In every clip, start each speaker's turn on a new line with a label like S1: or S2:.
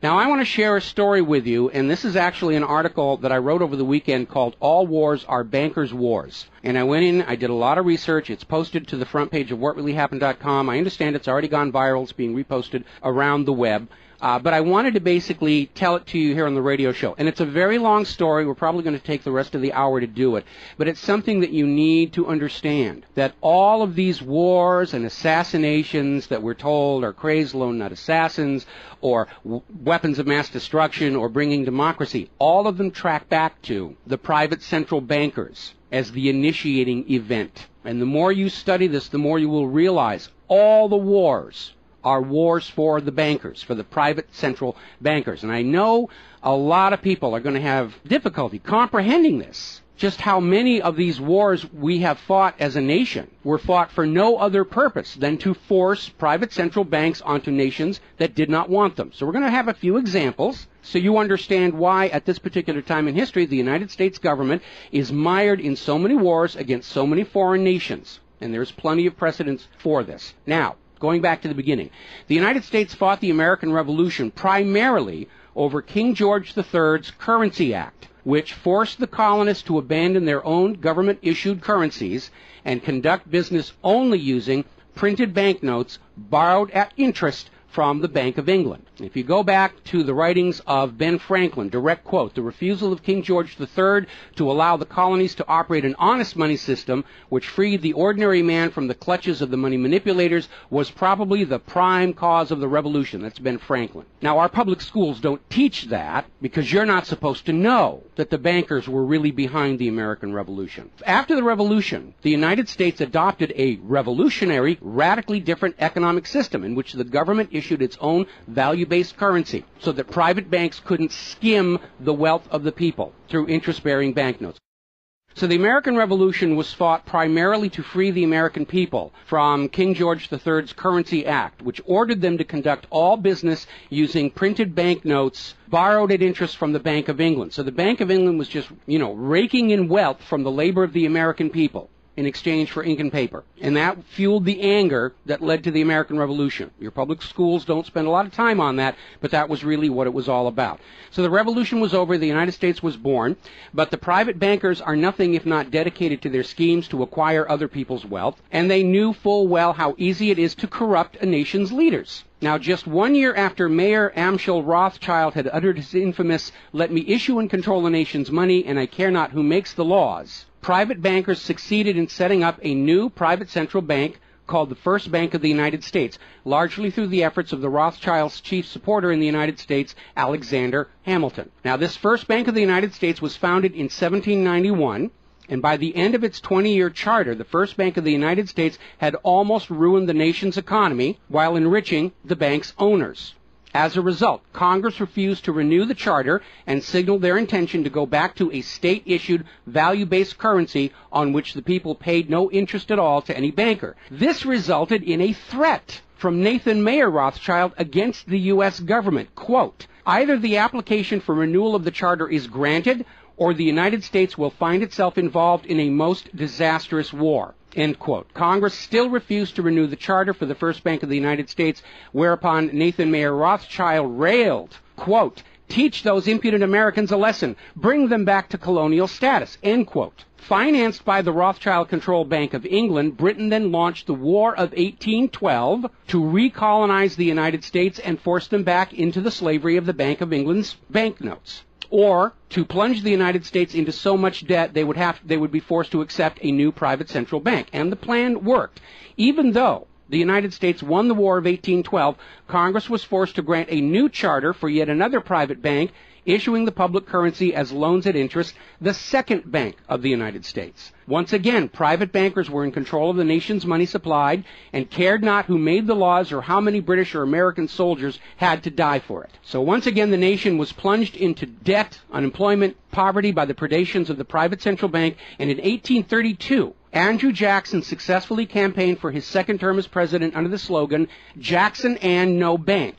S1: Now, I want to share a story with you, and this is actually an article that I wrote over the weekend called All Wars Are Bankers' Wars. And I went in, I did a lot of research. It's posted to the front page of whatreallyhappened.com. I understand it's already gone viral. It's being reposted around the web. But I wanted to basically tell it to you here on the radio show. And it's a very long story. We're probably going to take the rest of the hour to do it. But it's something that you need to understand, that all of these wars and assassinations that we're told are crazed lone nut assassins or weapons of mass destruction or bringing democracy, all of them track back to the private central bankers as the initiating event. And the more you study this, the more you will realize all the wars are wars for the bankers, for the private central bankers. And I know a lot of people are going to have difficulty comprehending this, just how many of these wars we have fought as a nation were fought for no other purpose than to force private central banks onto nations that did not want them. So we're going to have a few examples so you understand why at this particular time in history the United States government is mired in so many wars against so many foreign nations. And there's plenty of precedents for this. Now, going back to the beginning, the United States fought the American Revolution primarily over King George III's Currency Act, which forced the colonists to abandon their own government-issued currencies and conduct business only using printed banknotes borrowed at interest from the Bank of England. If you go back to the writings of Ben Franklin, direct quote, the refusal of King George III to allow the colonies to operate an honest money system which freed the ordinary man from the clutches of the money manipulators was probably the prime cause of the revolution. That's Ben Franklin. Now, our public schools don't teach that because you're not supposed to know that the bankers were really behind the American Revolution. After the Revolution, the United States adopted a revolutionary, radically different economic system in which the government issued its own value-based currency so that private banks couldn't skim the wealth of the people through interest-bearing banknotes. So the American Revolution was fought primarily to free the American people from King George III's Currency Act, which ordered them to conduct all business using printed banknotes borrowed at interest from the Bank of England. So the Bank of England was just, raking in wealth from the labor of the American people in exchange for ink and paper. And that fueled the anger that led to the American Revolution. Your public schools don't spend a lot of time on that, but that was really what it was all about. So the revolution was over, the United States was born, but the private bankers are nothing if not dedicated to their schemes to acquire other people's wealth, and they knew full well how easy it is to corrupt a nation's leaders. Now, just 1 year after Mayer Amschel Rothschild had uttered his infamous, "Let me issue and control the nation's money, and I care not who makes the laws," private bankers succeeded in setting up a new private central bank called the First Bank of the United States, largely through the efforts of the Rothschilds' chief supporter in the United States, Alexander Hamilton. Now, this First Bank of the United States was founded in 1791, and by the end of its 20-year charter, the First Bank of the United States had almost ruined the nation's economy while enriching the bank's owners. As a result, Congress refused to renew the charter and signaled their intention to go back to a state-issued, value-based currency on which the people paid no interest at all to any banker. This resulted in a threat from Nathan Mayer Rothschild against the U.S. government. Quote, "Either the application for renewal of the charter is granted, or the United States will find itself involved in a most disastrous war." End quote. Congress still refused to renew the charter for the First Bank of the United States, whereupon Nathan Mayer Rothschild railed, quote, "Teach those impudent Americans a lesson. Bring them back to colonial status." End quote. Financed by the Rothschild-controlled Bank of England, Britain then launched the War of 1812 to recolonize the United States and force them back into the slavery of the Bank of England's banknotes, or to plunge the United States into so much debt they would be forced to accept a new private central bank. And the plan worked. Even though the United States won the War of 1812, Congress was forced to grant a new charter for yet another private bank, issuing the public currency as loans at interest, the Second Bank of the United States. Once again, private bankers were in control of the nation's money supplied and cared not who made the laws or how many British or American soldiers had to die for it. So once again, the nation was plunged into debt, unemployment, poverty by the predations of the private central bank, and in 1832, Andrew Jackson successfully campaigned for his second term as president under the slogan, "Jackson and no bank."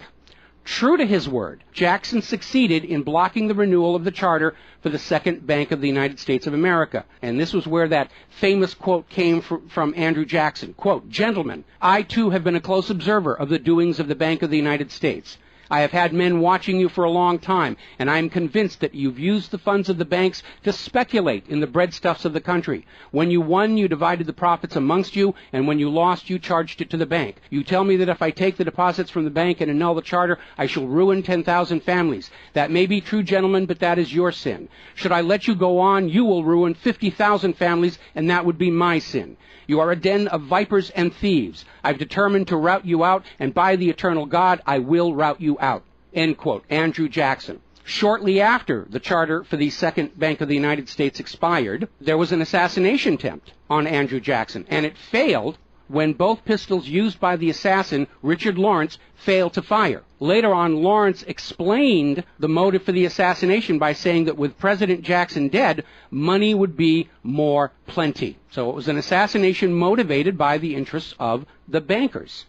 S1: True to his word, Jackson succeeded in blocking the renewal of the charter for the Second Bank of the United States of America. And this was where that famous quote came from Andrew Jackson. Quote, "Gentlemen, I too have been a close observer of the doings of the Bank of the United States. I have had men watching you for a long time, and I am convinced that you've used the funds of the banks to speculate in the breadstuffs of the country. When you won, you divided the profits amongst you, and when you lost, you charged it to the bank. You tell me that if I take the deposits from the bank and annul the charter, I shall ruin 10,000 families. That may be true, gentlemen, but that is your sin. Should I let you go on, you will ruin 50,000 families, and that would be my sin. You are a den of vipers and thieves. I've determined to rout you out, and by the eternal God, I will rout you out. End quote. Andrew Jackson. Shortly after the charter for the Second Bank of the United States expired, there was an assassination attempt on Andrew Jackson, and it failed when both pistols used by the assassin, Richard Lawrence, failed to fire. Later on, Lawrence explained the motive for the assassination by saying that with President Jackson dead, money would be more plenty. So it was an assassination motivated by the interests of the bankers.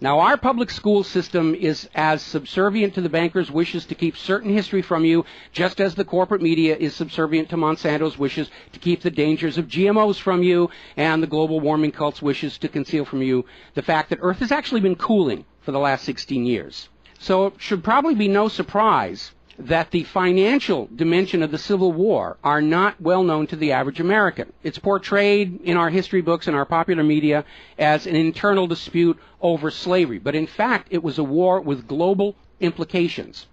S1: Now, our public school system is as subservient to the bankers' wishes to keep certain history from you, just as the corporate media is subservient to Monsanto's wishes to keep the dangers of GMOs from you, and the global warming cult's wishes to conceal from you the fact that Earth has actually been cooling for the last 16 years. So it should probably be no surprise that the financial dimension of the Civil War are not well known to the average American. It's portrayed in our history books and our popular media as an internal dispute over slavery, but in fact it was a war with global implications.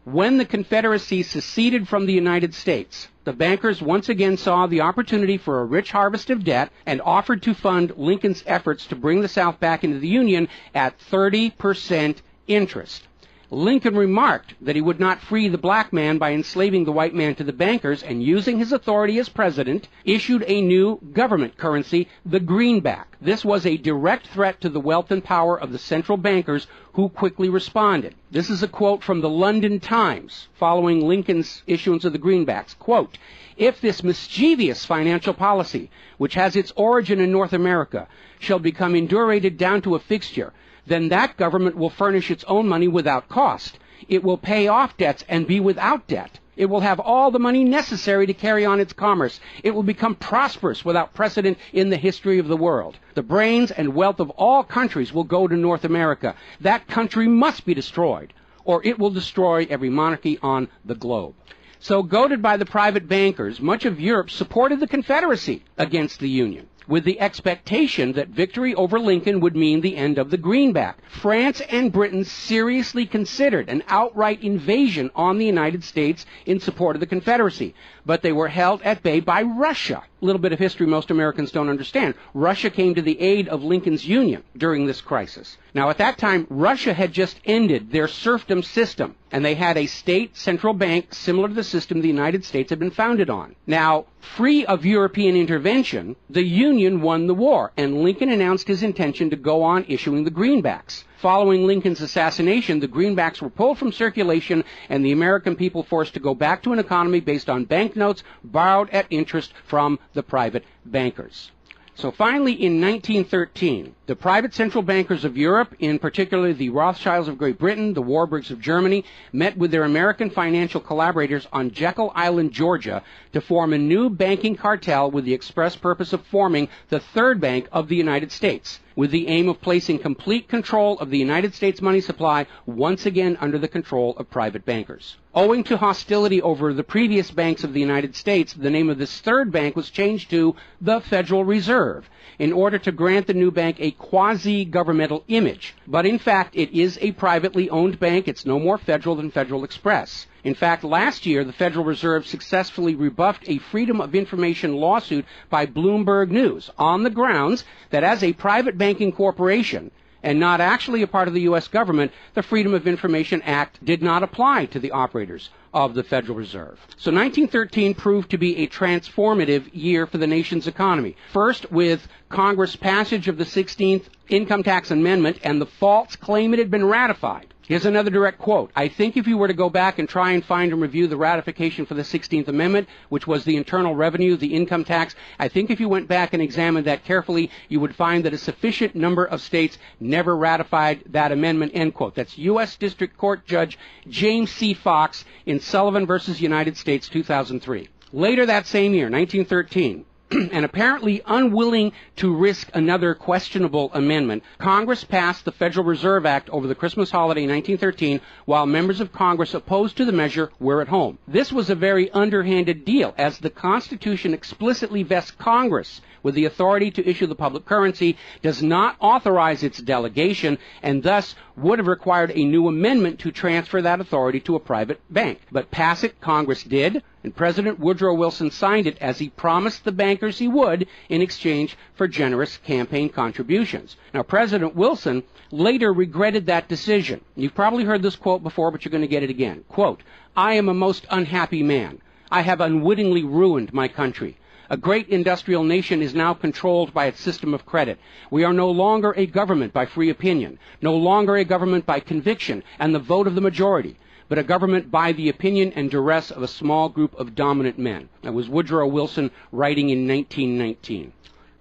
S1: When the Confederacy seceded from the United States, the bankers once again saw the opportunity for a rich harvest of debt and offered to fund Lincoln's efforts to bring the South back into the Union at 30% interest. Lincoln remarked that he would not free the black man by enslaving the white man to the bankers, and using his authority as president, issued a new government currency, the greenback. This was a direct threat to the wealth and power of the central bankers, who quickly responded. This is a quote from the London Times following Lincoln's issuance of the greenbacks. Quote, "If this mischievous financial policy, which has its origin in North America, shall become indurated down to a fixture, then that government will furnish its own money without cost. It will pay off debts and be without debt. It will have all the money necessary to carry on its commerce. It will become prosperous without precedent in the history of the world. The brains and wealth of all countries will go to North America. That country must be destroyed, or it will destroy every monarchy on the globe." So, goaded by the private bankers, much of Europe supported the Confederacy against the Union, with the expectation that victory over Lincoln would mean the end of the greenback. France and Britain seriously considered an outright invasion on the United States in support of the Confederacy, but they were held at bay by Russia. A little bit of history most Americans don't understand. Russia came to the aid of Lincoln's Union during this crisis. Now, at that time, Russia had just ended their serfdom system, and they had a state central bank similar to the system the United States had been founded on. Now, free of European intervention, the Union won the war, and Lincoln announced his intention to go on issuing the greenbacks. Following Lincoln's assassination, the greenbacks were pulled from circulation, and the American people forced to go back to an economy based on banknotes borrowed at interest from the private bankers. So finally, in 1913, the private central bankers of Europe, in particular the Rothschilds of Great Britain, the Warburgs of Germany, met with their American financial collaborators on Jekyll Island, Georgia, to form a new banking cartel with the express purpose of forming the Third Bank of the United States, with the aim of placing complete control of the United States money supply once again under the control of private bankers. Owing to hostility over the previous banks of the United States, the name of this third bank was changed to the Federal Reserve in order to grant the new bank a quasi-governmental image. But in fact, it is a privately owned bank. It's no more federal than Federal Express. In fact, last year, the Federal Reserve successfully rebuffed a Freedom of Information lawsuit by Bloomberg News on the grounds that as a private banking corporation, and not actually a part of the U.S. government, the Freedom of Information Act did not apply to the operators of the Federal Reserve. So 1913 proved to be a transformative year for the nation's economy. First, with Congress' passage of the 16th Income Tax Amendment and the false claim it had been ratified. Here's another direct quote. "I think if you were to go back and try and find and review the ratification for the 16th Amendment, which was the internal revenue, the income tax, I think if you went back and examined that carefully, you would find that a sufficient number of states never ratified that amendment," end quote. That's U.S. District Court Judge James C. Fox in Sullivan versus United States, 2003. Later that same year, 1913, and apparently unwilling to risk another questionable amendment, Congress passed the Federal Reserve Act over the Christmas holiday in 1913, while members of Congress opposed to the measure were at home. This was a very underhanded deal, as the Constitution explicitly vests Congress with the authority to issue the public currency, does not authorize its delegation, and thus would have required a new amendment to transfer that authority to a private bank. But pass it, Congress did, and President Woodrow Wilson signed it as he promised the bankers he would in exchange for generous campaign contributions. Now, President Wilson later regretted that decision. You've probably heard this quote before, but you're going to get it again. Quote, "I am a most unhappy man. I have unwittingly ruined my country. A great industrial nation is now controlled by its system of credit. We are no longer a government by free opinion, no longer a government by conviction and the vote of the majority, but a government by the opinion and duress of a small group of dominant men." That was Woodrow Wilson writing in 1919.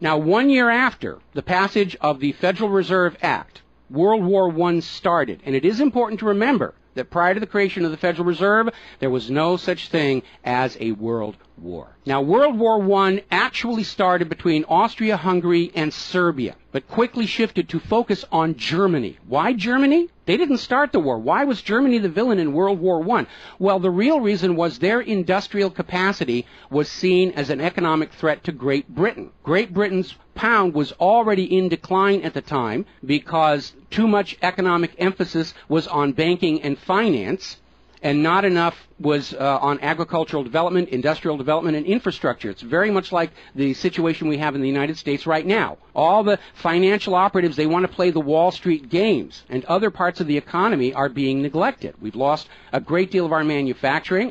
S1: Now, 1 year after the passage of the Federal Reserve Act, World War I started, and it is important to remember that prior to the creation of the Federal Reserve, there was no such thing as a world war. Now, World War I actually started between Austria, Hungary, and Serbia, but quickly shifted to focus on Germany. Why Germany? They didn't start the war. Why was Germany the villain in World War I? Well, the real reason was their industrial capacity was seen as an economic threat to Great Britain. Great Britain's pound was already in decline at the time because too much economic emphasis was on banking and finance, and not enough was on agricultural development, industrial development, and infrastructure. It's very much like the situation we have in the United States right now. All the financial operatives, they want to play the Wall Street games, and other parts of the economy are being neglected. We've lost a great deal of our manufacturing.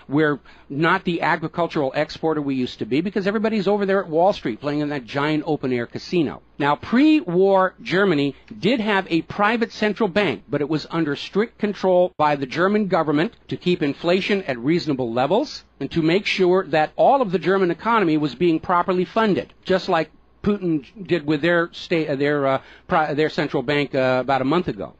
S1: We're not the agricultural exporter we used to be because everybody's over there at Wall Street playing in that giant open-air casino. Now, pre-war Germany did have a private central bank, but it was under strict control by the German government to keep inflation at reasonable levels and to make sure that all of the German economy was being properly funded, just like Putin did with their central bank about a month ago.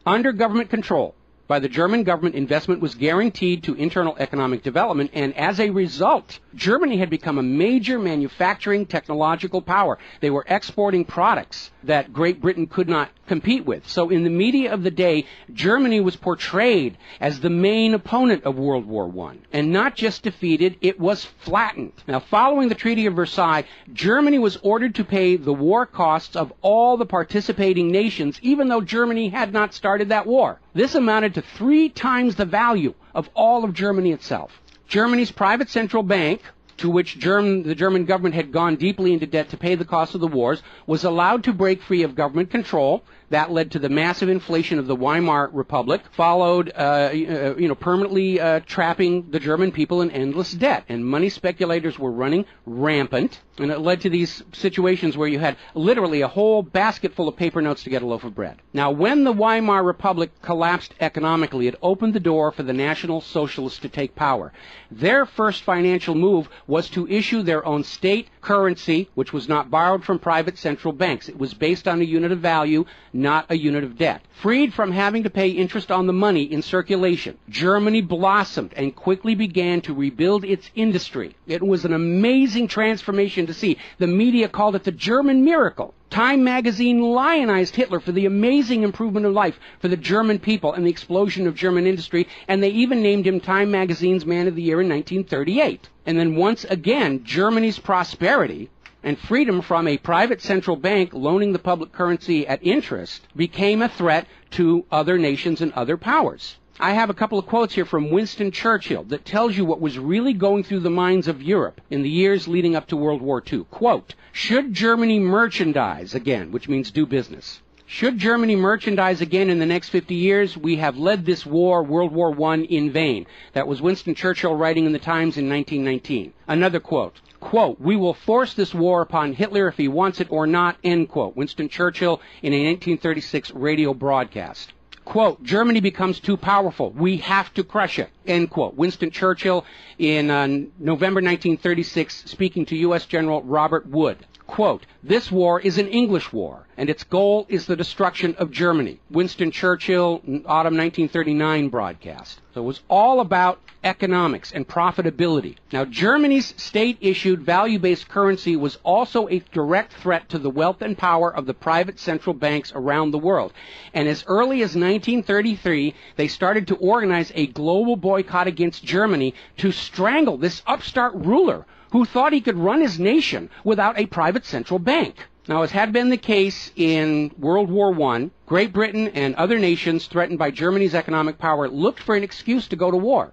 S1: Under government control by the German government, investment was guaranteed to internal economic development, and as a result, Germany had become a major manufacturing technological power. They were exporting products that Great Britain could not compete with. So in the media of the day, Germany was portrayed as the main opponent of World War I. And not just defeated, it was flattened. Now, following the Treaty of Versailles, Germany was ordered to pay the war costs of all the participating nations, even though Germany had not started that war. This amounted to 3 times the value of all of Germany itself. Germany's private central bank, to which the German government had gone deeply into debt to pay the cost of the wars, was allowed to break free of government control. That led to the massive inflation of the Weimar Republic, followed, permanently trapping the German people in endless debt. And money speculators were running rampant, and it led to these situations where you had literally a whole basket full of paper notes to get a loaf of bread. Now, when the Weimar Republic collapsed economically, it opened the door for the National Socialists to take power. Their first financial move was to issue their own state currency, which was not borrowed from private central banks. It was based on a unit of value, not a unit of debt. Freed from having to pay interest on the money in circulation, Germany blossomed and quickly began to rebuild its industry. It was an amazing transformation to see. The media called it the German miracle. Time magazine lionized Hitler for the amazing improvement of life for the German people and the explosion of German industry, and they even named him Time magazine's Man of the Year in 1938. And then once again, Germany's prosperity and freedom from a private central bank loaning the public currency at interest became a threat to other nations and other powers. I have a couple of quotes here from Winston Churchill that tells you what was really going through the minds of Europe in the years leading up to World War II. Quote, "Should Germany merchandise again," which means do business, "should Germany merchandise again in the next 50 years, we have led this war, World War I, in vain." That was Winston Churchill writing in the Times in 1919. Another quote, "We will force this war upon Hitler if he wants it or not," end quote. Winston Churchill in a 1936 radio broadcast. Quote, "Germany becomes too powerful. We have to crush it," end quote. Winston Churchill in November 1936 speaking to U.S. General Robert Wood. Quote, "This war is an English war, and its goal is the destruction of Germany." Winston Churchill, autumn 1939 broadcast. So it was all about economics and profitability. Now, Germany's state-issued value-based currency was also a direct threat to the wealth and power of the private central banks around the world. And as early as 1933, they started to organize a global boycott against Germany to strangle this upstart ruler who thought he could run his nation without a private central bank. Now, as had been the case in World War I, Great Britain and other nations threatened by Germany's economic power looked for an excuse to go to war.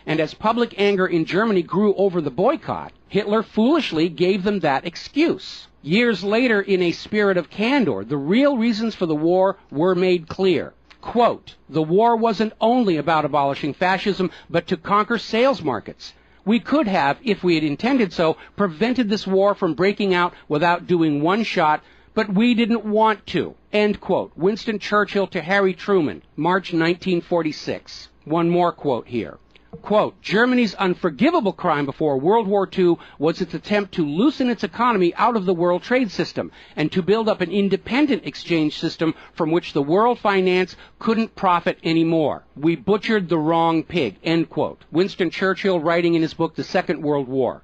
S1: And as public anger in Germany grew over the boycott, Hitler foolishly gave them that excuse. Years later, in a spirit of candor, the real reasons for the war were made clear. Quote, "The war wasn't only about abolishing fascism, but to conquer sales markets. We could have, if we had intended so, prevented this war from breaking out without doing one shot, but we didn't want to." End quote. Winston Churchill to Harry Truman, March 1946. One more quote here. Quote, "Germany's unforgivable crime before World War II was its attempt to loosen its economy out of the world trade system and to build up an independent exchange system from which the world finance couldn't profit anymore. We butchered the wrong pig." End quote. Winston Churchill writing in his book, The Second World War.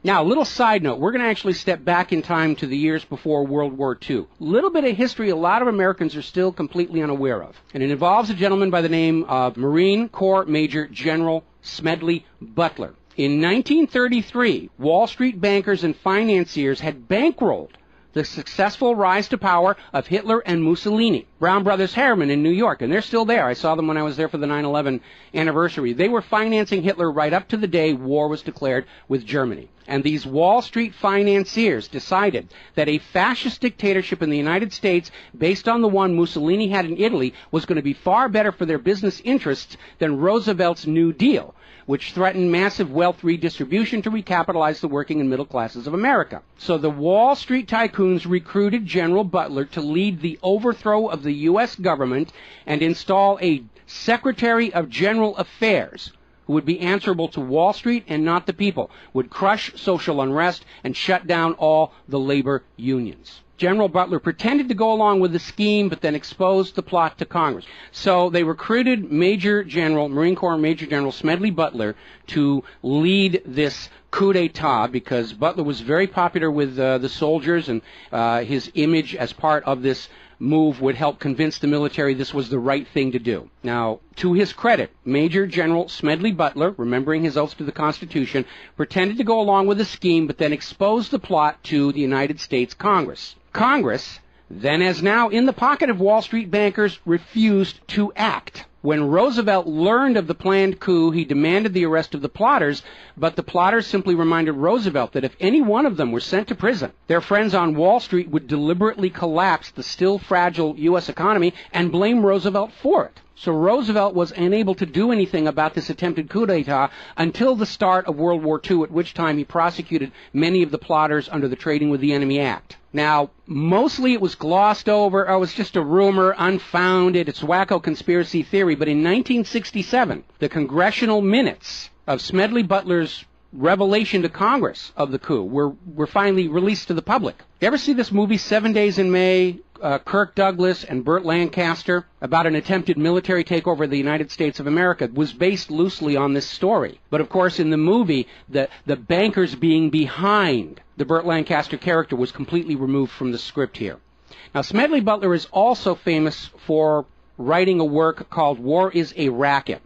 S1: Now, a little side note, we're going to actually step back in time to the years before World War II. A little bit of history a lot of Americans are still completely unaware of. And it involves a gentleman by the name of Marine Corps Major General Smedley Butler. In 1933, Wall Street bankers and financiers had bankrolled the successful rise to power of Hitler and Mussolini. Brown Brothers Harriman in New York, and they're still there. I saw them when I was there for the 9/11 anniversary. They were financing Hitler right up to the day war was declared with Germany. And these Wall Street financiers decided that a fascist dictatorship in the United States, based on the one Mussolini had in Italy, was going to be far better for their business interests than Roosevelt's New Deal, which threatened massive wealth redistribution to recapitalize the working and middle classes of America. So the Wall Street tycoons recruited General Butler to lead the overthrow of the U.S. government and install a Secretary of General Affairs who would be answerable to Wall Street and not the people, would crush social unrest and shut down all the labor unions. General Butler pretended to go along with the scheme, but then exposed the plot to Congress. So they recruited Marine Corps Major General Smedley Butler to lead this coup d'etat, because Butler was very popular with the soldiers, and his image as part of this move would help convince the military this was the right thing to do. Now, to his credit, Major General Smedley Butler, remembering his oath to the Constitution, pretended to go along with the scheme, but then exposed the plot to the United States Congress. Congress, then as now in the pocket of Wall Street bankers, refused to act. When Roosevelt learned of the planned coup, he demanded the arrest of the plotters, but the plotters simply reminded Roosevelt that if any one of them were sent to prison, their friends on Wall Street would deliberately collapse the still fragile U.S. economy and blame Roosevelt for it. So Roosevelt was unable to do anything about this attempted coup d'etat until the start of World War II, at which time he prosecuted many of the plotters under the Trading with the Enemy Act. Now, mostly it was glossed over, it was just a rumor, unfounded, it's wacko conspiracy theory, but in 1967, the congressional minutes of Smedley Butler's revelation to Congress of the coup were finally released to the public. You ever see this movie, 7 Days in May, Kirk Douglas and Burt Lancaster, about an attempted military takeover of the United States of America? It was based loosely on this story. But of course, in the movie, the bankers being behind the Burt Lancaster character was completely removed from the script here. Now, Smedley Butler is also famous for writing a work called War is a Racket.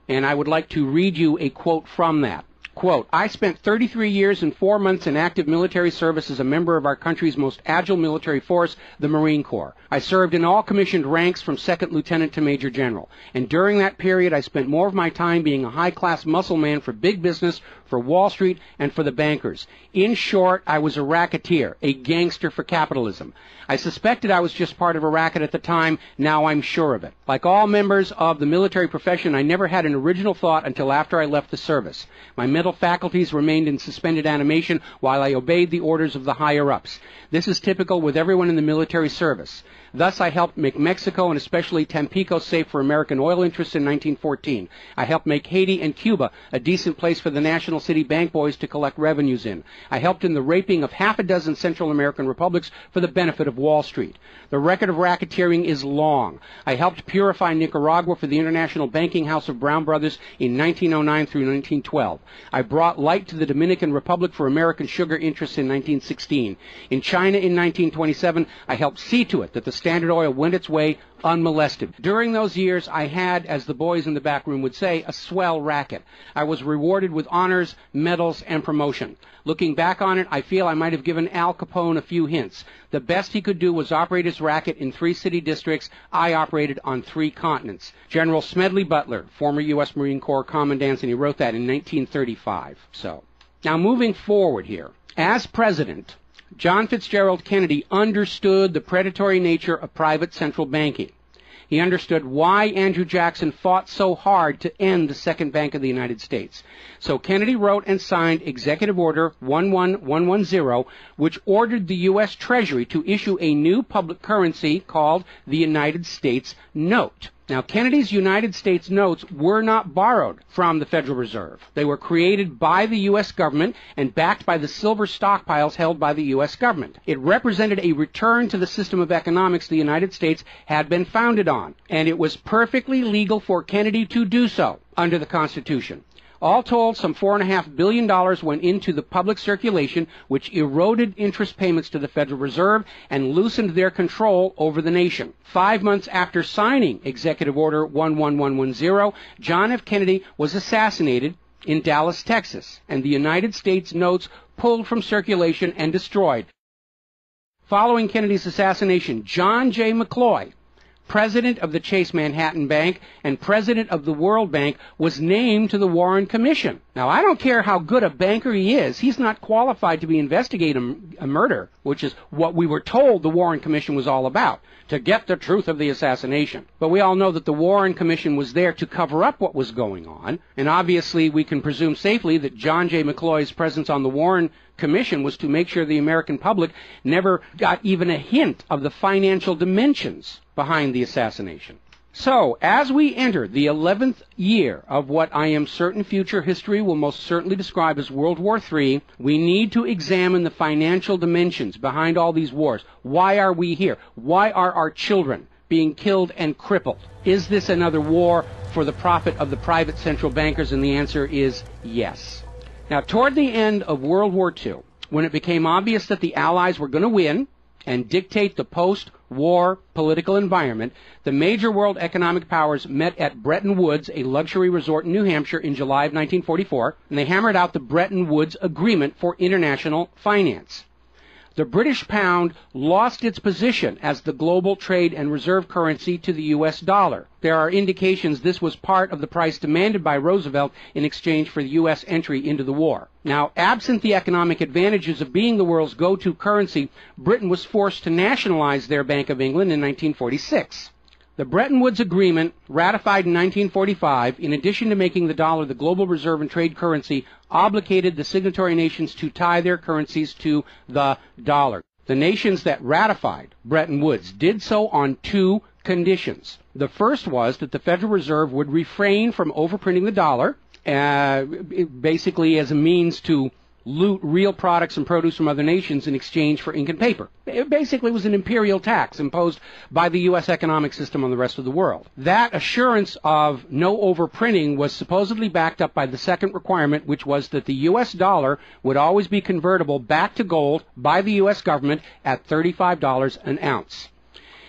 S1: And I would like to read you a quote from that. Quote, "I spent 33 years and 4 months in active military service as a member of our country's most agile military force, the Marine Corps. I served in all commissioned ranks from second lieutenant to major general. And during that period, I spent more of my time being a high-class muscle man for big business, for Wall Street, and for the bankers. In short, I was a racketeer, a gangster for capitalism. I suspected I was just part of a racket at the time. Now I'm sure of it. Like all members of the military profession, I never had an original thought until after I left the service. My mental faculties remained in suspended animation while I obeyed the orders of the higher-ups. This is typical with everyone in the military service. Thus, I helped make Mexico and especially Tampico safe for American oil interests in 1914. I helped make Haiti and Cuba a decent place for the National City Bank boys to collect revenues in. I helped in the raping of half a dozen Central American republics for the benefit of Wall Street. The record of racketeering is long. I helped purify Nicaragua for the international banking house of Brown Brothers in 1909 through 1912. I brought light to the Dominican Republic for American sugar interests in 1916. In China in 1927, I helped see to it that the Standard Oil went its way unmolested. During those years, I had, as the boys in the back room would say, a swell racket. I was rewarded with honors, medals, and promotion. Looking back on it, I feel I might have given Al Capone a few hints. The best he could do was operate his racket in 3 city districts. I operated on 3 continents. General Smedley Butler, former U.S. Marine Corps Commandant, and he wrote that in 1935. Now moving forward here. As president, John Fitzgerald Kennedy understood the predatory nature of private central banking. He understood why Andrew Jackson fought so hard to end the Second Bank of the United States. So Kennedy wrote and signed Executive Order 11110, which ordered the U.S. Treasury to issue a new public currency called the United States Note. Now, Kennedy's United States notes were not borrowed from the Federal Reserve. They were created by the U.S. government and backed by the silver stockpiles held by the U.S. government. It represented a return to the system of economics the United States had been founded on, and it was perfectly legal for Kennedy to do so under the Constitution. All told, some $4.5 billion went into the public circulation, which eroded interest payments to the Federal Reserve and loosened their control over the nation. 5 months after signing Executive Order 11110, John F. Kennedy was assassinated in Dallas, Texas, and the United States notes pulled from circulation and destroyed. Following Kennedy's assassination, John J. McCloy, president of the Chase Manhattan Bank and president of the World Bank, was named to the Warren Commission. Now, I don't care how good a banker he is, he's not qualified to be investigating a murder, which is what we were told the Warren Commission was all about, to get the truth of the assassination. But we all know that the Warren Commission was there to cover up what was going on, and obviously we can presume safely that John J. McCloy's presence on the Warren Commission was to make sure the American public never got even a hint of the financial dimensions behind the assassination. So, as we enter the 11th year of what I am certain future history will most certainly describe as World War III, we need to examine the financial dimensions behind all these wars. Why are we here? Why are our children being killed and crippled? Is this another war for the profit of the private central bankers? And the answer is yes. Now, toward the end of World War II, when it became obvious that the Allies were going to win and dictate the post-war political environment, the major world economic powers met at Bretton Woods, a luxury resort in New Hampshire, in July of 1944, and they hammered out the Bretton Woods Agreement for International Finance. The British pound lost its position as the global trade and reserve currency to the U.S. dollar. There are indications this was part of the price demanded by Roosevelt in exchange for the U.S. entry into the war. Now, absent the economic advantages of being the world's go-to currency, Britain was forced to nationalize their Bank of England in 1946. The Bretton Woods Agreement, ratified in 1945, in addition to making the dollar the global reserve and trade currency, obligated the signatory nations to tie their currencies to the dollar. The nations that ratified Bretton Woods did so on 2 conditions. The first was that the Federal Reserve would refrain from overprinting the dollar, basically as a means to loot real products and produce from other nations in exchange for ink and paper. It basically was an imperial tax imposed by the U.S. economic system on the rest of the world. That assurance of no overprinting was supposedly backed up by the second requirement, which was that the U.S. dollar would always be convertible back to gold by the U.S. government at $35 an ounce.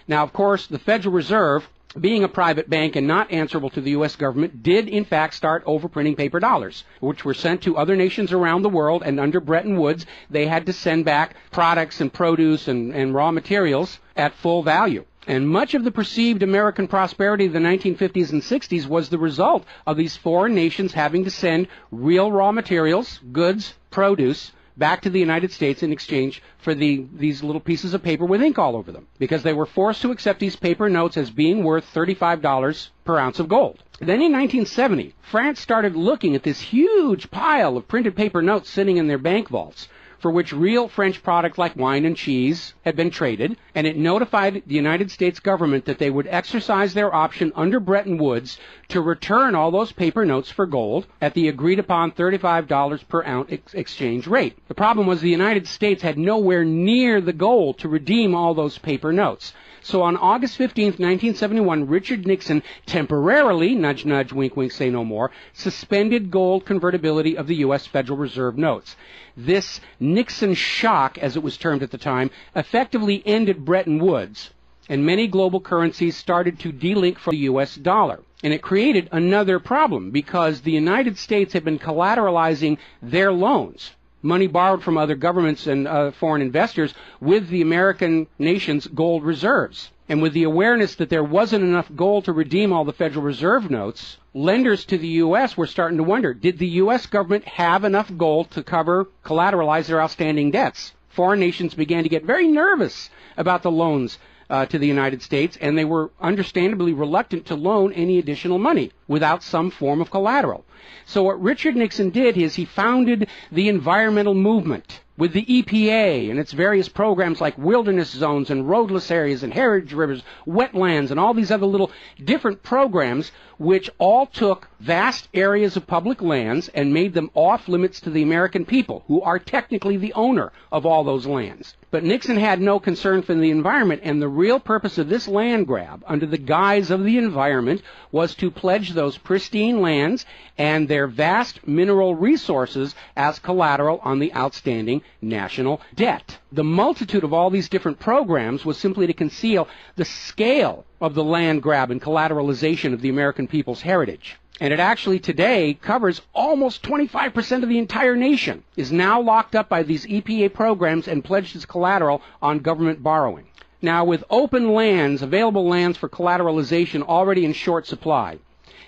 S1: Now, of course, the Federal Reserve, being a private bank and not answerable to the U.S. government, did in fact start overprinting paper dollars, which were sent to other nations around the world, and under Bretton Woods, they had to send back products and produce and raw materials at full value. And much of the perceived American prosperity of the 1950s and 60s was the result of these foreign nations having to send real raw materials, goods, produce, back to the United States in exchange for these little pieces of paper with ink all over them, because they were forced to accept these paper notes as being worth $35 per ounce of gold. Then in 1970, France started looking at this huge pile of printed paper notes sitting in their bank vaults, for which real French products like wine and cheese had been traded, and it notified the United States government that they would exercise their option under Bretton Woods to return all those paper notes for gold at the agreed-upon $35 per ounce exchange rate. The problem was the United States had nowhere near the gold to redeem all those paper notes. So on August 15, 1971, Richard Nixon temporarily, nudge, nudge, wink, wink, say no more, suspended gold convertibility of the U.S. Federal Reserve notes. This Nixon shock, as it was termed at the time, effectively ended Bretton Woods, and many global currencies started to delink from the U.S. dollar. And it created another problem, because the United States had been collateralizing their loans, money borrowed from other governments and foreign investors, with the American nation's gold reserves. And with the awareness that there wasn't enough gold to redeem all the Federal Reserve notes, lenders to the U.S. were starting to wonder, did the U.S. government have enough gold to collateralize their outstanding debts? Foreign nations began to get very nervous about the loans to the United States, and they were understandably reluctant to loan any additional money without some form of collateral. So what Richard Nixon did is he founded the environmental movement with the EPA and its various programs like wilderness zones and roadless areas and heritage rivers, wetlands, and all these other little different programs, which all took vast areas of public lands and made them off limits to the American people, who are technically the owner of all those lands. But Nixon had no concern for the environment, and the real purpose of this land grab, under the guise of the environment, was to pledge those pristine lands and their vast mineral resources as collateral on the outstanding national debt. The multitude of all these different programs was simply to conceal the scale of the land grab and collateralization of the American people's heritage. And it actually today covers almost 25% of the entire nation, is now locked up by these EPA programs and pledged as collateral on government borrowing. Now, with open lands, available lands for collateralization already in short supply,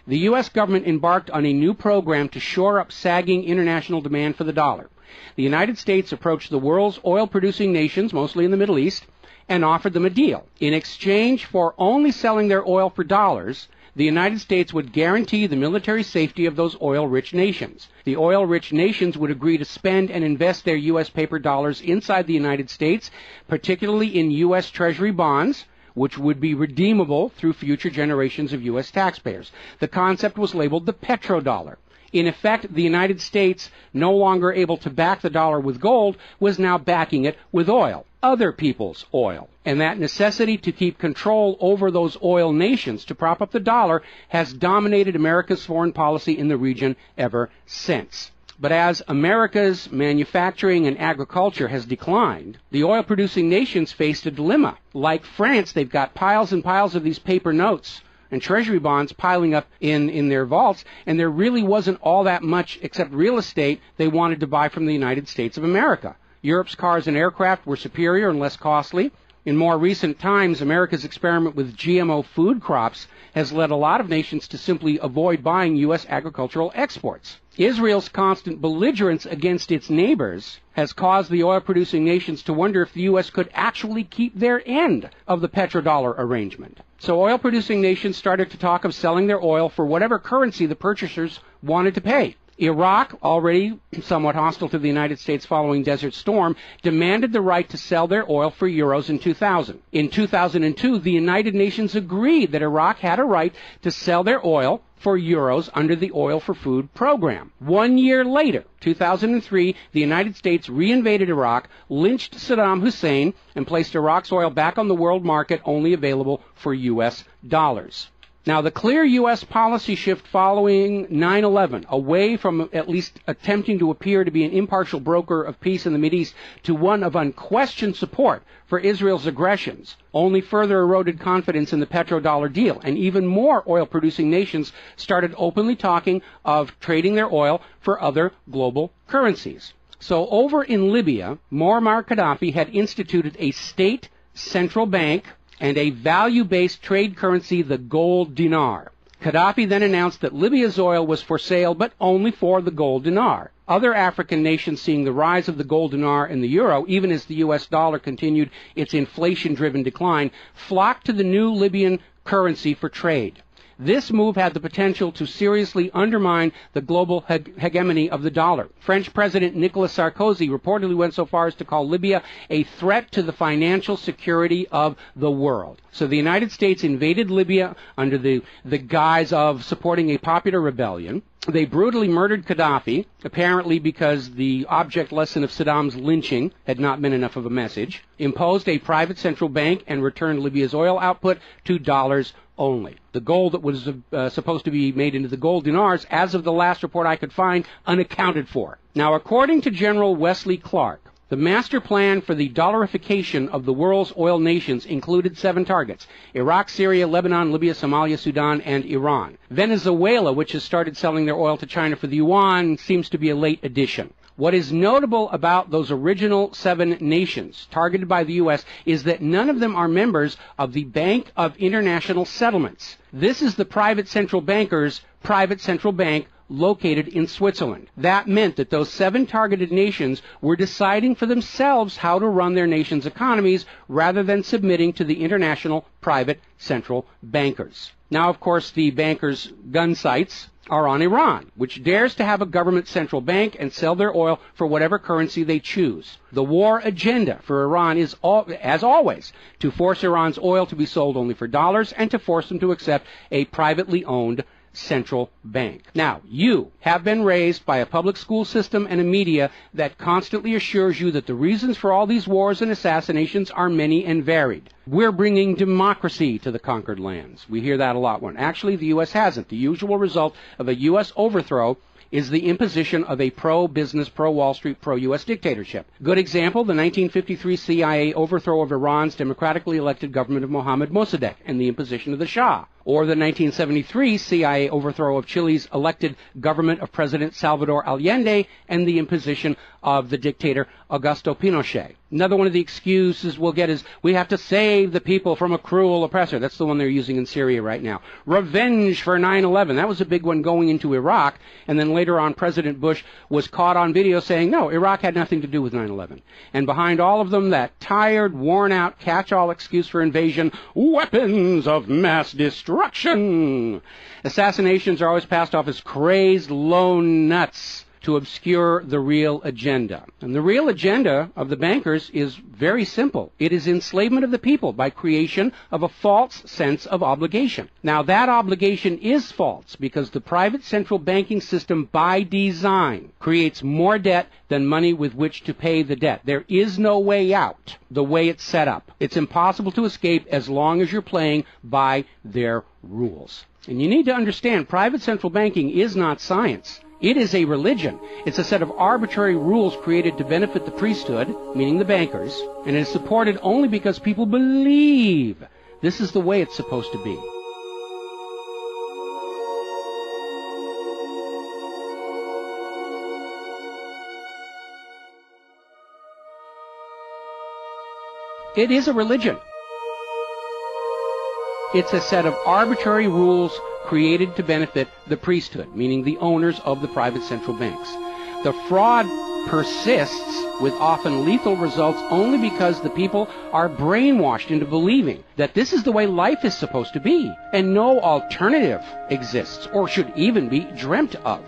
S1: the U.S. government embarked on a new program to shore up sagging international demand for the dollar. The United States approached the world's oil-producing nations, mostly in the Middle East, and offered them a deal. In exchange for only selling their oil for dollars, the United States would guarantee the military safety of those oil-rich nations. The oil-rich nations would agree to spend and invest their U.S. paper dollars inside the United States, particularly in U.S. Treasury bonds, which would be redeemable through future generations of U.S. taxpayers. The concept was labeled the petrodollar. In effect, the United States, no longer able to back the dollar with gold, was now backing it with oil, other people's oil. And that necessity to keep control over those oil nations to prop up the dollar has dominated America's foreign policy in the region ever since. But as America's manufacturing and agriculture has declined, the oil-producing nations faced a dilemma. Like France, they've got piles and piles of these paper notes and treasury bonds piling up in their vaults, and there really wasn't all that much except real estate they wanted to buy from the United States of America. Europe's cars and aircraft were superior and less costly. In more recent times, America's experiment with GMO food crops has led a lot of nations to simply avoid buying U.S. agricultural exports. Israel's constant belligerence against its neighbors has caused the oil-producing nations to wonder if the U.S. could actually keep their end of the petrodollar arrangement. So oil-producing nations started to talk of selling their oil for whatever currency the purchasers wanted to pay. Iraq, already somewhat hostile to the United States following Desert Storm, demanded the right to sell their oil for euros in 2000. In 2002, the United Nations agreed that Iraq had a right to sell their oil for euros under the Oil for Food program. 1 year later, 2003, the United States reinvaded Iraq, lynched Saddam Hussein, and placed Iraq's oil back on the world market, only available for U.S. dollars. Now, the clear U.S. policy shift following 9/11, away from at least attempting to appear to be an impartial broker of peace in the Mideast to one of unquestioned support for Israel's aggressions, only further eroded confidence in the petrodollar deal, and even more oil-producing nations started openly talking of trading their oil for other global currencies. So over in Libya, Muammar Gaddafi had instituted a state central bank and a value-based trade currency, the gold dinar. Gaddafi then announced that Libya's oil was for sale, but only for the gold dinar. Other African nations seeing the rise of the gold dinar and the euro, even as the U.S. dollar continued its inflation-driven decline, flocked to the new Libyan currency for trade. This move had the potential to seriously undermine the global hegemony of the dollar. French President Nicolas Sarkozy reportedly went so far as to call Libya a threat to the financial security of the world. So the United States invaded Libya under the guise of supporting a popular rebellion. They brutally murdered Gaddafi, apparently because the object lesson of Saddam's lynching had not been enough of a message, imposed a private central bank, and returned Libya's oil output to dollars only. The gold that was supposed to be made into the gold dinars, as of the last report I could find, unaccounted for. Now, according to General Wesley Clark, the master plan for the dollarification of the world's oil nations included 7 targets: Iraq, Syria, Lebanon, Libya, Somalia, Sudan, and Iran. Venezuela, which has started selling their oil to China for the yuan, seems to be a late addition. What is notable about those original 7 nations targeted by the U.S. is that none of them are members of the Bank of International Settlements. This is the private central banker's private central bank located in Switzerland. That meant that those 7 targeted nations were deciding for themselves how to run their nation's economies rather than submitting to the international private central bankers. Now, of course, the bankers' gun sights are on Iran, which dares to have a government central bank and sell their oil for whatever currency they choose. The war agenda for Iran is, as always, to force Iran's oil to be sold only for dollars and to force them to accept a privately owned central bank. Now, you have been raised by a public school system and a media that constantly assures you that the reasons for all these wars and assassinations are many and varied. We're bringing democracy to the conquered lands. We hear that a lot when actually the U.S. hasn't. The usual result of a U.S. overthrow is the imposition of a pro-business, pro-Wall Street, pro-U.S. dictatorship. Good example, the 1953 CIA overthrow of Iran's democratically elected government of Mohammad Mossadegh and the imposition of the Shah. Or the 1973 CIA overthrow of Chile's elected government of President Salvador Allende and the imposition of the dictator Augusto Pinochet. Another one of the excuses we'll get is we have to save the people from a cruel oppressor. That's the one they're using in Syria right now. Revenge for 9/11. That was a big one going into Iraq. And then later on, President Bush was caught on video saying, no, Iraq had nothing to do with 9/11. And behind all of them, that tired, worn-out, catch-all excuse for invasion, weapons of mass destruction. Assassinations are always passed off as crazed lone nuts to obscure the real agenda. And the real agenda of the bankers is very simple. It is enslavement of the people by creation of a false sense of obligation. Now, that obligation is false because the private central banking system by design creates more debt than money with which to pay the debt. There is no way out the way it's set up. It's impossible to escape as long as you're playing by their rules. And you need to understand, private central banking is not science. It is a religion. It's a set of arbitrary rules created to benefit the priesthood, meaning the bankers, and it is supported only because people believe this is the way it's supposed to be. It is a religion. It's a set of arbitrary rules created to benefit the priesthood, meaning the owners of the private central banks. The fraud persists with often lethal results only because the people are brainwashed into believing that this is the way life is supposed to be, and no alternative exists or should even be dreamt of.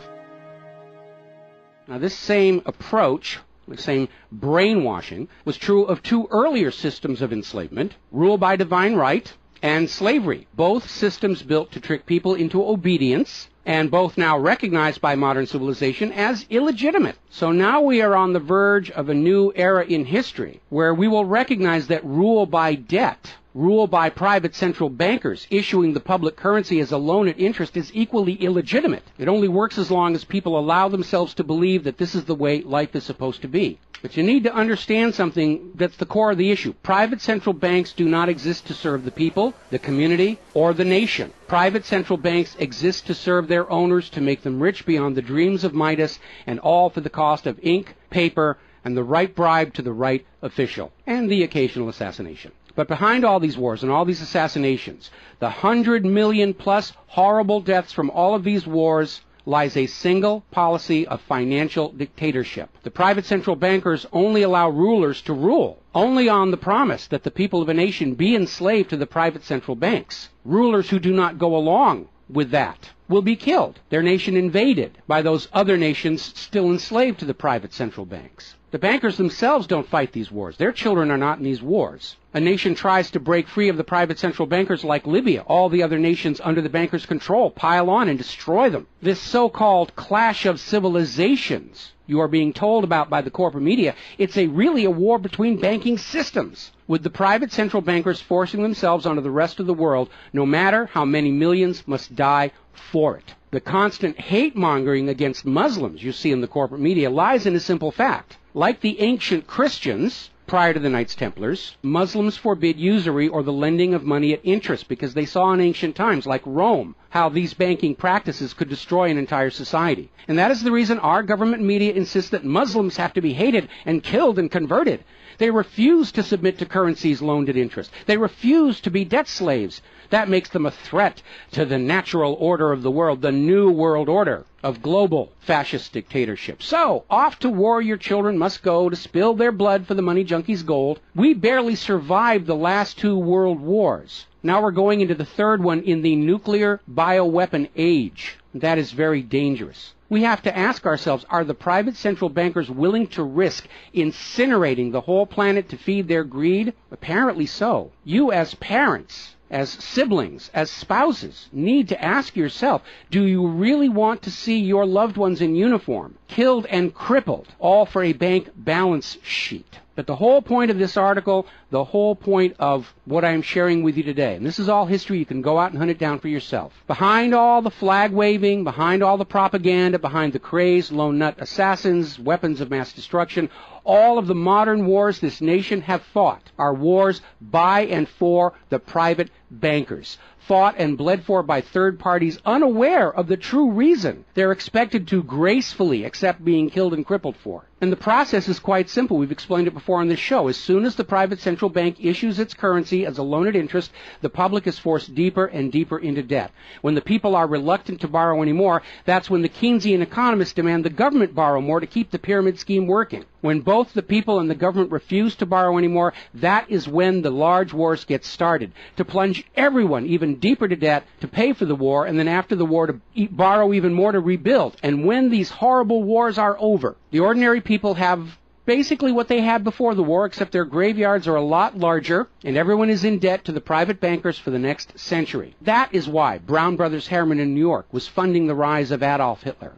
S1: Now, this same approach, the same brainwashing, was true of 2 earlier systems of enslavement, rule by divine right and slavery, both systems built to trick people into obedience, and both now recognized by modern civilization as illegitimate. So now we are on the verge of a new era in history where we will recognize that rule by debt, rule by private central bankers issuing the public currency as a loan at interest is equally illegitimate. It only works as long as people allow themselves to believe that this is the way life is supposed to be. But you need to understand something that's the core of the issue. Private central banks do not exist to serve the people, the community, or the nation. Private central banks exist to serve their owners, to make them rich beyond the dreams of Midas, and all for the cost of ink, paper, and the right bribe to the right official, and the occasional assassination. But behind all these wars and all these assassinations, the 100 million plus horrible deaths from all of these wars lies a single policy of financial dictatorship. The private central bankers only allow rulers to rule, only on the promise that the people of a nation be enslaved to the private central banks. Rulers who do not go along with that will be killed, their nation invaded by those other nations still enslaved to the private central banks. The bankers themselves don't fight these wars. Their children are not in these wars. A nation tries to break free of the private central bankers like Libya. All the other nations under the bankers' control pile on and destroy them. This so-called clash of civilizations you are being told about by the corporate media, it's really a war between banking systems, with the private central bankers forcing themselves onto the rest of the world, no matter how many millions must die for it. The constant hate-mongering against Muslims you see in the corporate media lies in a simple fact. Like the ancient Christians, prior to the Knights Templars, Muslims forbid usury or the lending of money at interest because they saw in ancient times, like Rome, how these banking practices could destroy an entire society. And that is the reason our government media insists that Muslims have to be hated and killed and converted. They refuse to submit to currencies loaned at interest. They refuse to be debt slaves. That makes them a threat to the natural order of the world, the new world order of global fascist dictatorship. So, off to war your children must go to spill their blood for the money junkies' gold. We barely survived the last 2 world wars. Now we're going into the third one in the nuclear bioweapon age. That is very dangerous. We have to ask ourselves, are the private central bankers willing to risk incinerating the whole planet to feed their greed? Apparently so. You as parents, as siblings, as spouses, need to ask yourself, do you really want to see your loved ones in uniform, killed and crippled, all for a bank balance sheet? But the whole point of this article, the whole point of what I'm sharing with you today, and this is all history, you can go out and hunt it down for yourself. Behind all the flag waving, behind all the propaganda, behind the crazed lone nut assassins, weapons of mass destruction, all of the modern wars this nation have fought are wars by and for the private bankers, fought and bled for by third parties unaware of the true reason they're expected to gracefully accept being killed and crippled for. And the process is quite simple. We've explained it before on this show. As soon as the private central bank issues its currency as a loan at interest, the public is forced deeper and deeper into debt. When the people are reluctant to borrow anymore, that's when the Keynesian economists demand the government borrow more to keep the pyramid scheme working. When both the people and the government refuse to borrow anymore, that is when the large wars get started, to plunge everyone even deeper to debt to pay for the war, and then after the war to borrow even more to rebuild. And when these horrible wars are over, the ordinary people have basically what they had before the war, except their graveyards are a lot larger, and everyone is in debt to the private bankers for the next century. That is why Brown Brothers Harriman in New York was funding the rise of Adolf Hitler,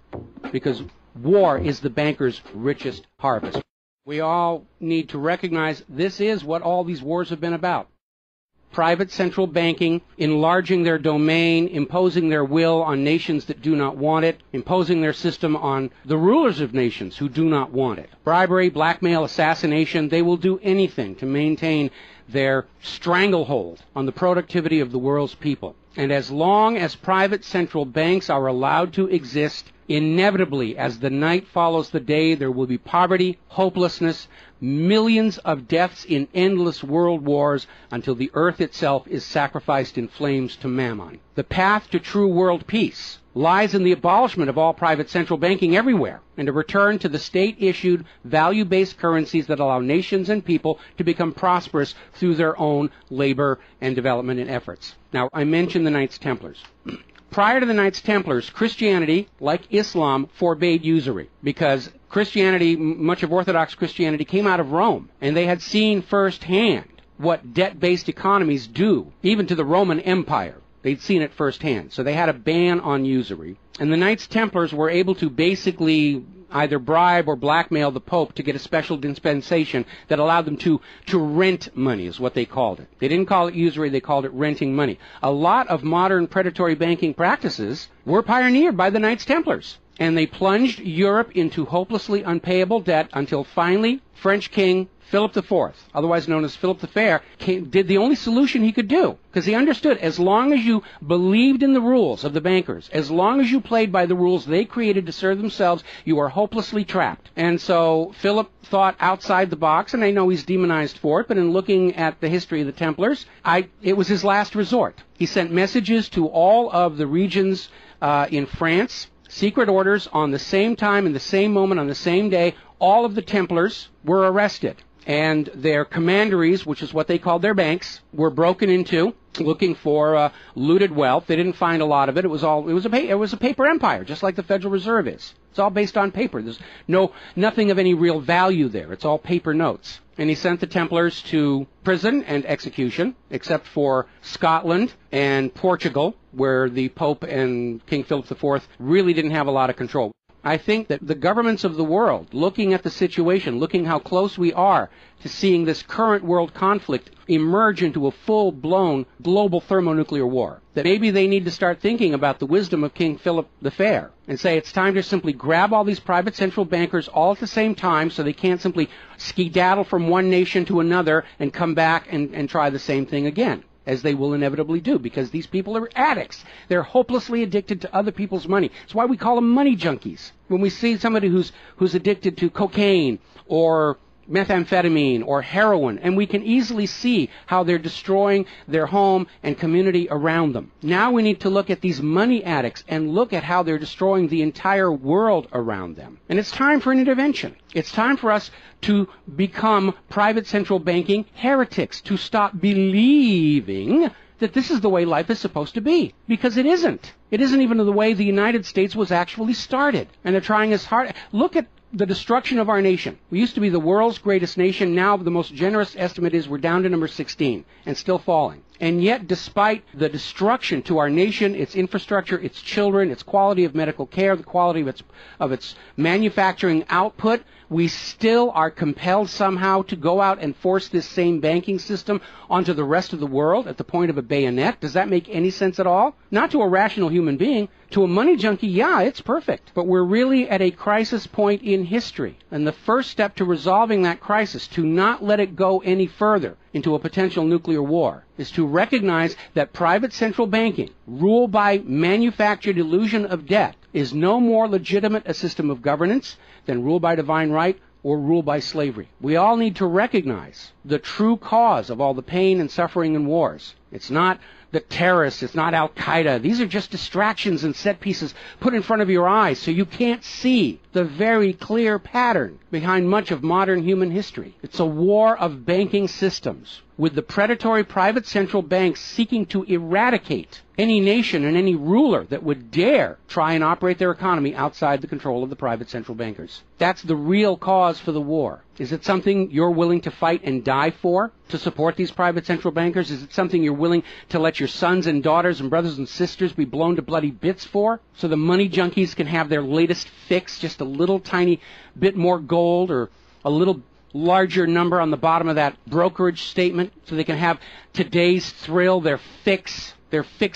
S1: because war is the bankers' richest harvest. We all need to recognize this is what all these wars have been about. Private central banking, enlarging their domain, imposing their will on nations that do not want it, imposing their system on the rulers of nations who do not want it. Bribery, blackmail, assassination, they will do anything to maintain their stranglehold on the productivity of the world's people. And as long as private central banks are allowed to exist, inevitably, as the night follows the day, there will be poverty, hopelessness, millions of deaths in endless world wars until the earth itself is sacrificed in flames to Mammon. The path to true world peace lies in the abolishment of all private central banking everywhere and a return to the state-issued, value-based currencies that allow nations and people to become prosperous through their own labor and development and efforts. Now, I mentioned the Knights Templars. Prior to the Knights Templars, Christianity, like Islam, forbade usury because Christianity, much of Orthodox Christianity, came out of Rome, and they had seen firsthand what debt-based economies do, even to the Roman Empire. They'd seen it firsthand. So they had a ban on usury. And the Knights Templars were able to basically either bribe or blackmail the Pope to get a special dispensation that allowed them to rent money, is what they called it. They didn't call it usury, they called it renting money. A lot of modern predatory banking practices were pioneered by the Knights Templars. And they plunged Europe into hopelessly unpayable debt until finally French King Philip IV, otherwise known as Philip the Fair, did the only solution he could do, because he understood as long as you believed in the rules of the bankers, as long as you played by the rules they created to serve themselves, you are hopelessly trapped. And so Philip thought outside the box, and I know he's demonized for it, but in looking at the history of the Templars, it was his last resort. He sent messages to all of the regions in France, secret orders on the same time, in the same moment, on the same day. All of the Templars were arrested, and their commanderies, which is what they called their banks, were broken into, looking for looted wealth. They didn't find a lot of it. It was a paper empire, just like the Federal Reserve is. It's all based on paper. There's nothing of any real value there. It's all paper notes. And he sent the Templars to prison and execution, except for Scotland and Portugal, where the Pope and King Philip IV really didn't have a lot of control. I think that the governments of the world, looking at the situation, looking how close we are to seeing this current world conflict emerge into a full-blown global thermonuclear war, that maybe they need to start thinking about the wisdom of King Philip the Fair and say it's time to simply grab all these private central bankers all at the same time so they can't simply skedaddle from one nation to another and come back and try the same thing again, as they will inevitably do, because these people are addicts. They're hopelessly addicted to other people's money. It's why we call them money junkies. When we see somebody who's addicted to cocaine or methamphetamine or heroin, and we can easily see how they're destroying their home and community around them. Now we need to look at these money addicts and look at how they're destroying the entire world around them. And it's time for an intervention. It's time for us to become private central banking heretics, to stop believing that this is the way life is supposed to be, because it isn't. It isn't even the way the United States was actually started. And they're trying as hard. Look at the destruction of our nation. We used to be the world's greatest nation. Now the most generous estimate is we're down to number 16 and still falling. And yet, despite the destruction to our nation, its infrastructure, its children, its quality of medical care, the quality of its manufacturing output, we still are compelled somehow to go out and force this same banking system onto the rest of the world at the point of a bayonet. Does that make any sense at all? Not to a rational human being. To a money junkie, yeah, it's perfect. But we're really at a crisis point in history. And the first step to resolving that crisis, to not let it go any further into a potential nuclear war, is to recognize that private central banking, ruled by manufactured illusion of debt, is no more legitimate a system of governance than rule by divine right or rule by slavery. We all need to recognize the true cause of all the pain and suffering and wars. It's not the terrorists, it's not Al-Qaeda. These are just distractions and set pieces put in front of your eyes so you can't see the very clear pattern behind much of modern human history. It's a war of banking systems, with the predatory private central banks seeking to eradicate any nation and any ruler that would dare try and operate their economy outside the control of the private central bankers. That's the real cause for the war. Is it something you're willing to fight and die for, to support these private central bankers? Is it something you're willing to let your sons and daughters and brothers and sisters be blown to bloody bits for, so the money junkies can have their latest fix, just a little tiny bit more gold or a little larger number on the bottom of that brokerage statement, so they can have today's thrill, their fix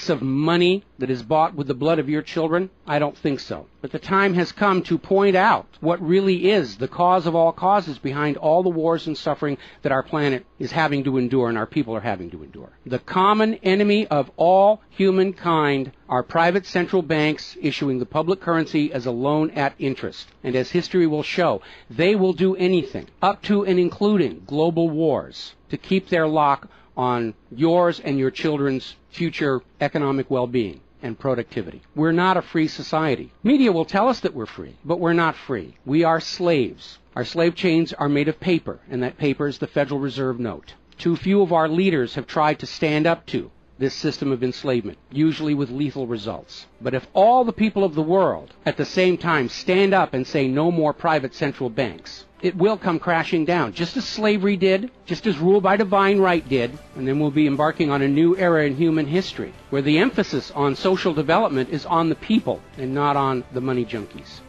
S1: of money that is bought with the blood of your children? I don't think so. But the time has come to point out what really is the cause of all causes behind all the wars and suffering that our planet is having to endure and our people are having to endure. The common enemy of all humankind are private central banks issuing the public currency as a loan at interest. And as history will show, they will do anything, up to and including global wars, to keep their lock on yours and your children's future economic well-being and productivity. We're not a free society. Media will tell us that we're free, but we're not free. We are slaves. Our slave chains are made of paper, and that paper is the Federal Reserve note. Too few of our leaders have tried to stand up to this system of enslavement, usually with lethal results. But if all the people of the world at the same time stand up and say no more private central banks, it will come crashing down, just as slavery did, just as rule by divine right did, and then we'll be embarking on a new era in human history, where the emphasis on social development is on the people and not on the money junkies.